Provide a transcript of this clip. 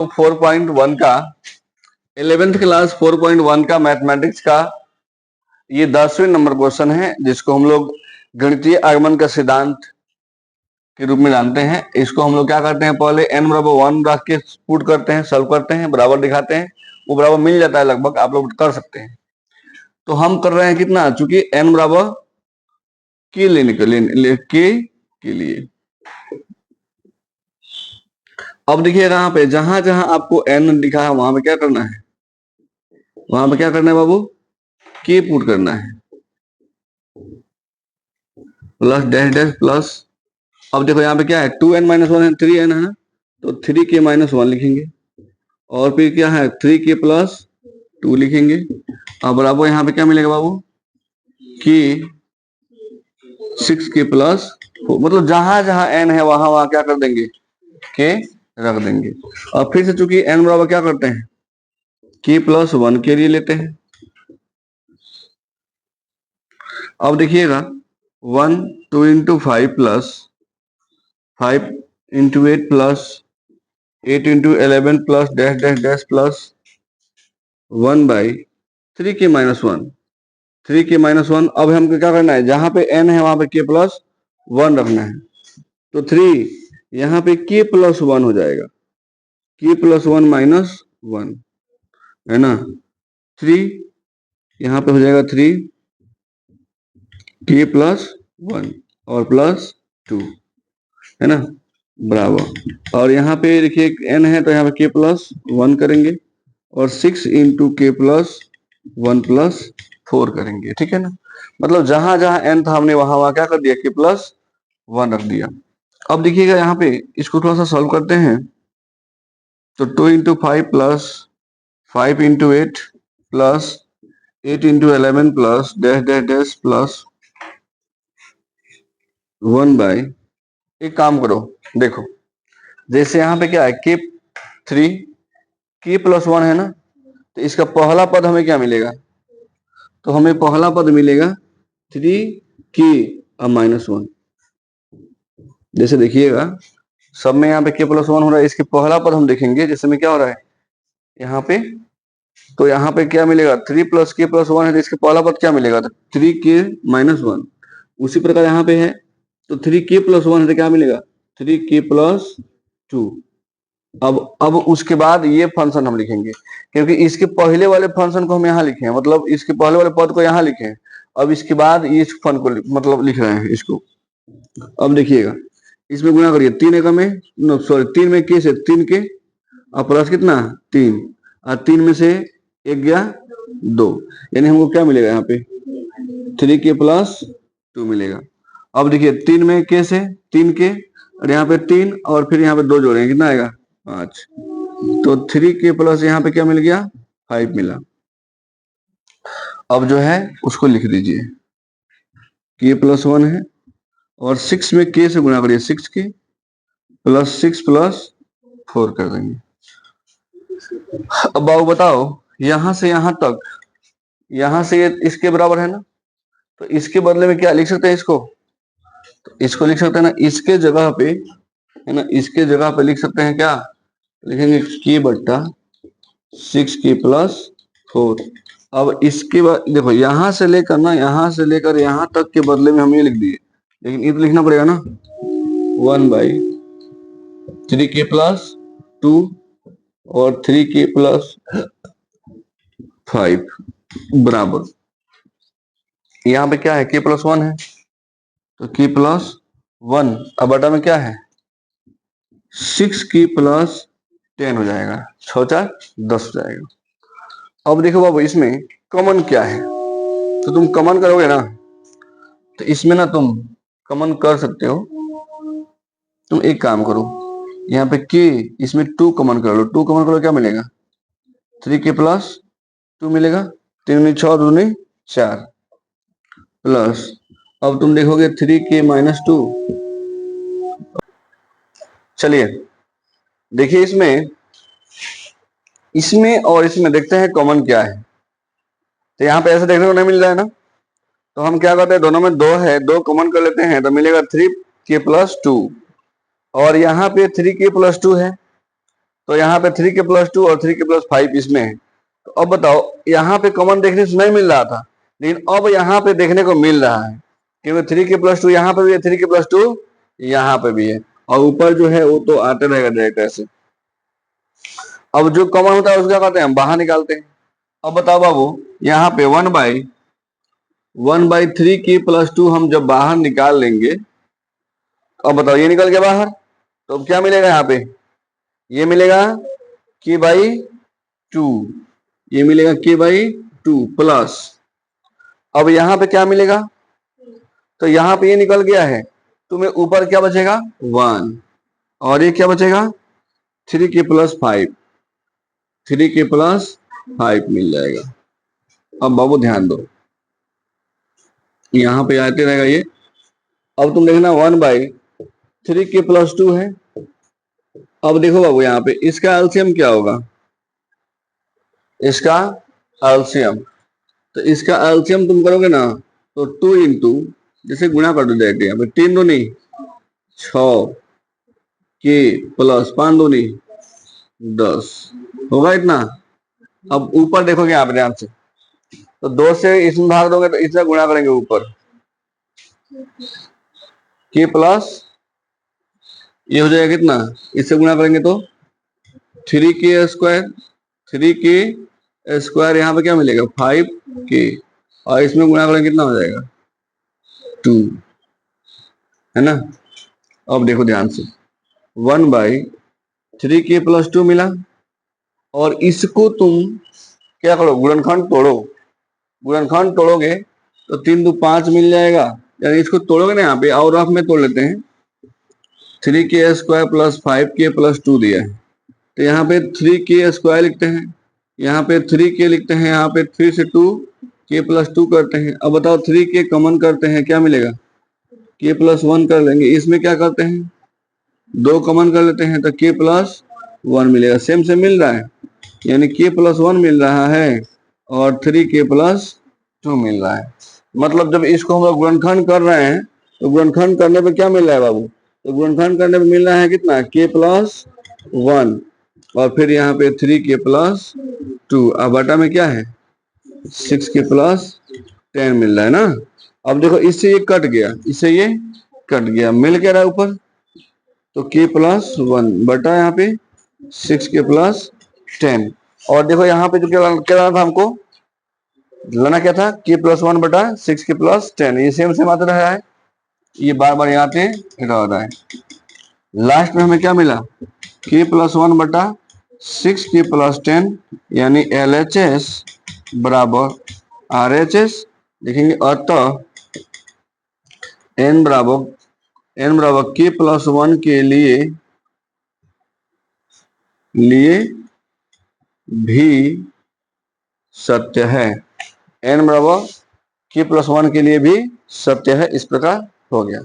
4.1 का 11th class 4.1 का mathematics का ये 10वें नंबर क्वेश्चन है, जिसको हम लोग गणितीय आगमन का सिद्धांत के रूप में जानते हैं। इसको हम लोग क्या करते हैं, पहले n बराबर 1 रख के पुट करते हैं, सॉल्व करते हैं, बराबर दिखाते हैं, वो बराबर मिल जाता है लगभग, आप लोग कर सकते हैं। तो हम कर रहे हैं कितना, चूंकि n बराबर के लेने के लिए अब देखिएगा यहाँ पे जहां जहां आपको n दिखा है वहां पे क्या करना है, वहां पे क्या करना है बाबू, के पुट करना है, प्लस डैश डैश प्लस। अब देखो यहाँ पे क्या है, 2n - 1 है, 3n है ना, तो 3k - 1 लिखेंगे, और फिर क्या है 3k + 2 लिखेंगे। अब बराबर यहाँ पे क्या मिलेगा बाबू, कि 6k + 4, मतलब जहां जहां n है वहां वहां क्या कर देंगे, के रख देंगे। और फिर से चूंकि n बराबर क्या करते हैं, k + 1 के लिए लेते हैं। अब देखिएगा 1 2 × 5 + 5 × 8 + 8 × 11 + dash dash dash plus 1/3k - 1, 3k - 1। अब हमको क्या करना है, जहां पे n है वहां पे k + 1 रखना है, तो 3 यहाँ पे k + 1 हो जाएगा, k + 1 - 1 है ना, 3 यहाँ पे हो जाएगा 3 k + 1 और +2 है ना, बराबर। और यहाँ पे देखिए n है तो यहाँ पे k + 1 करेंगे, और 6 × k + 1 + 4 करेंगे, ठीक है ना। मतलब जहां जहां n था हमने वहां वहां क्या कर दिया, k + 1 रख दिया। अब देखिएगा यहाँ पे इसको थोड़ा सा सॉल्व करते हैं, तो 2 × 5 + 5 × 8 + 8 × 11 + डैश डैश डैश प्लस 1/, एक काम करो, देखो जैसे यहाँ पे क्या है, k + 1 है ना, तो इसका पहला पद हमें क्या मिलेगा, तो हमें पहला पद मिलेगा 3k - 1। जैसे देखिएगा सब में यहाँ पे k + 1 हो रहा है, इसके पहला पद हम देखेंगे जैसे में क्या हो रहा है यहाँ पे, तो यहाँ पे क्या मिलेगा, 3 + k + 1 है, तो इसके पहला पद क्या मिलेगा, तो 3k - 1। उसी प्रकार यहाँ पे है, तो 3k + 1 है तो क्या मिलेगा, 3k + 2। अब उसके बाद ये फंक्शन हम लिखेंगे, क्योंकि इसके पहले वाले फंक्शन को हम यहाँ लिखे हैं, मतलब इसके पहले वाले पद को यहाँ लिखे हैं। अब इसके बाद इस फंक्शन को मतलब लिख रहे हैं इसको। अब देखिएगा इसमें गुणा करिए, 3 एकम में सॉरी 3 में k से 3k और प्लस कितना 3, और 3 में से 1 गया 2, यानी हमको क्या मिलेगा यहाँ पे 3k + 2 मिलेगा। अब देखिए 3 में k से 3k, और यहाँ पे 3 और फिर यहाँ पे 2 जोड़ेंगे, कितना आएगा 5, तो 3k + यहाँ पे क्या मिल गया 5 मिला। अब जो है उसको लिख दीजिए, k + 1 है, और 6 में k से गुणा करिए, 6k + 6 + 4 कर देंगे। अब बाबू बताओ यहां से यहां तक, यहां से ये इसके बराबर है ना, तो इसके बदले में क्या लिख सकते हैं, इसको तो इसको लिख सकते हैं ना, इसके जगह पे है ना, इसके जगह पे लिख सकते हैं, क्या लिखेंगे k/6k + 4। अब इसके बाद देखो यहां से लेकर ना, यहां से लेकर यहां तक के बदले में हम ये लिख दिए, लेकिन ये तो लिखना पड़ेगा ना 1/3k + 2 और 3k + 5 बराबर, यहाँ पे क्या है k + 1 है, तो k + 1 अब बटा में क्या है 6k + 10 हो जाएगा, 6 × 4 = 10 हो जाएगा। अब देखो बाबू इसमें कॉमन क्या है, तो तुम कॉमन करोगे ना, तो इसमें ना तुम कॉमन कर सकते हो। तुम एक काम करो, यहाँ पे k इसमें 2 कॉमन कर लो, 2 कॉमन करो क्या मिलेगा 3k + 2 मिलेगा, 3 × 6 = 2 × 4 प्लस, अब तुम देखोगे 3k - 2। चलिए देखिए इसमें इसमें और इसमें देखते हैं कॉमन क्या है, तो यहाँ पे ऐसे देखने को नहीं मिल रहा है ना, तो हम क्या करते हैं, दोनों में 2 है, 2 कॉमन कर लेते हैं, तो मिलेगा 3k + 2, और यहाँ पे 3k + 2 है, तो यहाँ पे 3k+2 और 3k+5 इसमें है। तो अब बताओ, यहाँ पे कॉमन देखने से नहीं मिल रहा था, लेकिन अब यहाँ पे देखने को मिल रहा है, क्योंकि 3k+2 यहाँ पे भी है, 3k+2 यहाँ पे भी है, और ऊपर जो है वो तो आते रहेगा डायरेक्ट ऐसे। अब जो कॉमन होता है उसका कहते हैं हम बाहर निकालते हैं। अब बताओ बाबू, यहाँ पे 1/3k+2 हम जब बाहर निकाल लेंगे, अब बताओ ये निकल गया बाहर, तो अब क्या मिलेगा यहाँ पे, ये मिलेगा k/2, ये मिलेगा k/2 प्लस, अब यहाँ पे क्या मिलेगा, तो यहाँ पे ये निकल गया है, तुम्हें ऊपर क्या बचेगा 1, और ये क्या बचेगा 3k+5, 3k+5 मिल जाएगा। अब बाबू ध्यान दो, यहाँ पे आते रहेगा ये। अब तुम देखना 1/3k+2 है। अब देखो बाबू यहाँ पे इसका एलसीएम क्या होगा, इसका एलसीएम, तो इसका एलसीएम तुम करोगे ना तो 2 इंटू, जैसे गुणा कर दो डायरेक्ट, यहाँ पे 3 दूनी 6 k प्लस 5 दूनी 10 होगा इतना। अब ऊपर देखोगे यहाँ पे ध्यान से, तो 2 से इसमें भाग दोगे तो इससे गुणा करेंगे ऊपर, k प्लस ये हो जाएगा कितना, इससे गुणा करेंगे तो 3k², 3k² यहाँ पे क्या मिलेगा 5k, और इसमें गुणा करेंगे कितना हो जाएगा 2, है ना। अब देखो ध्यान से, 1/3k+2 मिला, और इसको तुम क्या करो, गुणनखंड तोड़ो, गुणनखंड तोड़ोगे तो 3 2 5 मिल जाएगा, यानी इसको तोड़ोगे ना यहाँ पे, और रफ में तोड़ लेते हैं, 3k² प्लस 5k+2 दिया है, तो यहाँ पे 3k² लिखते हैं, यहाँ पे 3k लिखते हैं, यहाँ पे 3 से 2 k+2 करते हैं। अब बताओ 3k कॉमन करते हैं, क्या मिलेगा k+1 कर लेंगे, इसमें क्या करते हैं 2 कॉमन कर लेते हैं तो k+1 मिलेगा, सेम से मिल रहा है, यानी k+1 मिल रहा है और 3k+2 मिल रहा है। मतलब जब इसको हम लोग गुणनखंड कर रहे हैं तो गुणनखंड करने पे क्या मिल रहा है बाबू, तो गुणनखंड करने पे मिल रहा है कितना k+1, और फिर यहाँ पे 3k+2, अब बटा में क्या है 6k+10 मिल रहा है ना। अब देखो इससे ये कट गया, इससे ये कट गया, मिल क्या रहा है ऊपर, तो k+1 बटा यहाँ पे 6k+10, और देखो यहाँ पे जो क्या लाना था हमको, लाना क्या था k+1 बटा 6k+10, ये सेम सेम आता रहा है, ये बार बार यहाँ पे रह रहा है। लास्ट में हमें क्या मिला k+1 बटा 6k+10, यानी LHS बराबर RHS लिखेंगे, अतः n बराबर k+1 के लिए भी सत्य है, n बराबर k+1 के लिए भी सत्य है, इस प्रकार हो गया।